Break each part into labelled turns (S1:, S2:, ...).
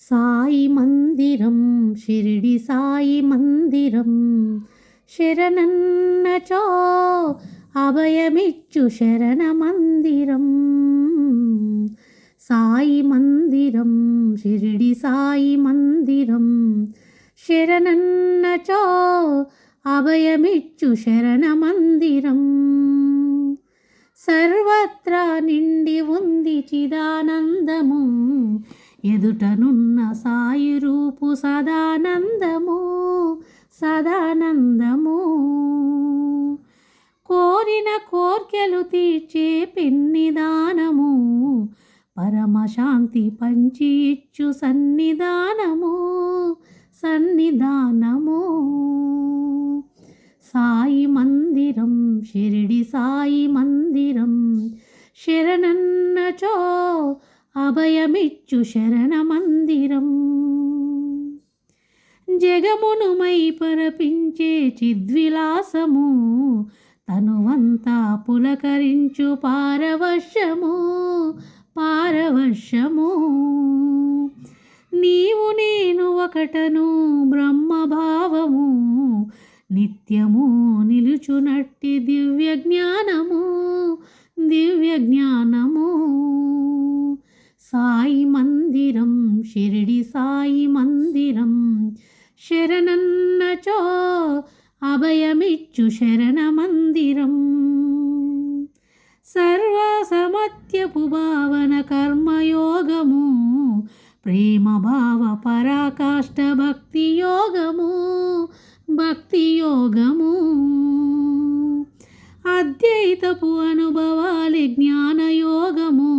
S1: సాయి మందిరం షిరిడి సాయి మందిరం శరణన్నచో అభయమిచ్చు శరణ మందిరం సాయి మందిరం షిరిడి సాయి మందిరం శరణన్నచో అభయమిచ్చు శరణ మందిరం సర్వత్రా నిండి ఉంది చిదానందము ఎదుటనున్న సాయి రూపు సదానందము సదానందము కోరిన కోర్కెలు తీర్చే పెన్నిదానము పరమశాంతి పంచి ఇచ్చు సన్నిధానము సన్నిధానము సాయి మందిరం షిరిడి సాయి మందిరం శరణన్నచో అభయమిచ్చు శరణ మందిరం జగమును మై పరపించే చిద్విలాసము తనువంతా పులకరించు పారవశ్యము పారవశ్యము నీవు నేను ఒకటను బ్రహ్మభావము నిత్యము నిలుచునట్టి దివ్య జ్ఞానము దివ్య జ్ఞానము సాయి మందిరం షిరిడి సాయి మందిరం శరణన్నచో అభయమిచ్చు శరణ మందిరం సర్వసమత్యపు భావన కర్మయోగము ప్రేమ భావ పరాకాష్ట భక్తి యోగము భక్తి యోగము అద్వైతపు అనుభవాలి జ్ఞానయోగము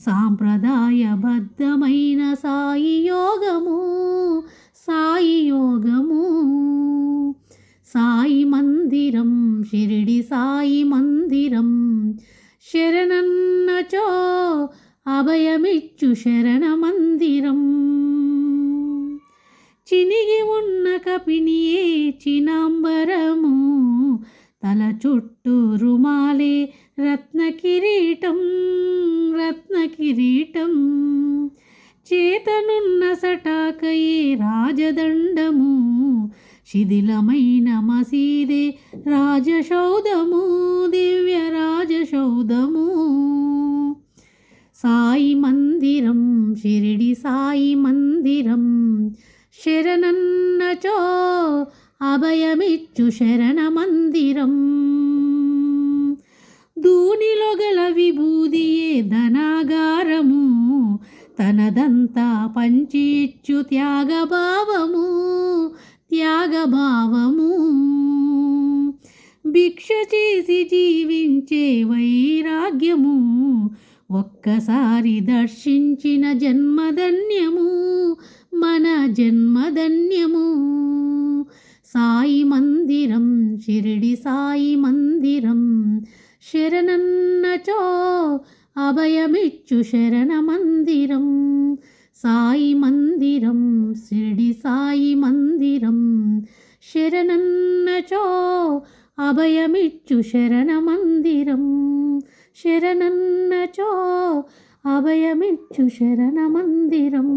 S1: సాంప్రదాయబద్ధమైన సాయి యోగము సాయి యోగము సాయి మందిరం షిరిడి సాయి మందిరం శరణన్నచో అభయమిచ్చు శరణ మందిరం చినిగి ఉన్న కపినియే చినాంబరము తల చుట్టూ రుమాలే రత్న కిరీటం రత్న కిరీటం చేతనున్న సటాకయే రాజదండము శిథిలమైన మసీదే రాజశౌధము దివ్య రాజశౌధము సాయి మందిరం షిరిడి సాయి మందిరం శరణన్నచో అభయమిచ్చు శరణ మందిరం దూనిలో గల విభూదియే ధనాగారము తనదంతా పంచి ఇచ్చు త్యాగభావము త్యాగభావము భిక్ష చేసి జీవించే వైరాగ్యము ఒక్కసారి దర్శించిన జన్మధన్యము మన జన్మధన్యము సాయి మందిరం షిరిడి సాయి మందిరం శరణన్నచో అభయమిచ్చు శరణ మందిరం సాయి మందిరం షిరిడి సాయి మందిరం శరణన్నచో అభయమిచ్చు శరణ మందిరం శరణన్నచో అభయమిచ్చు శరణ మందిరం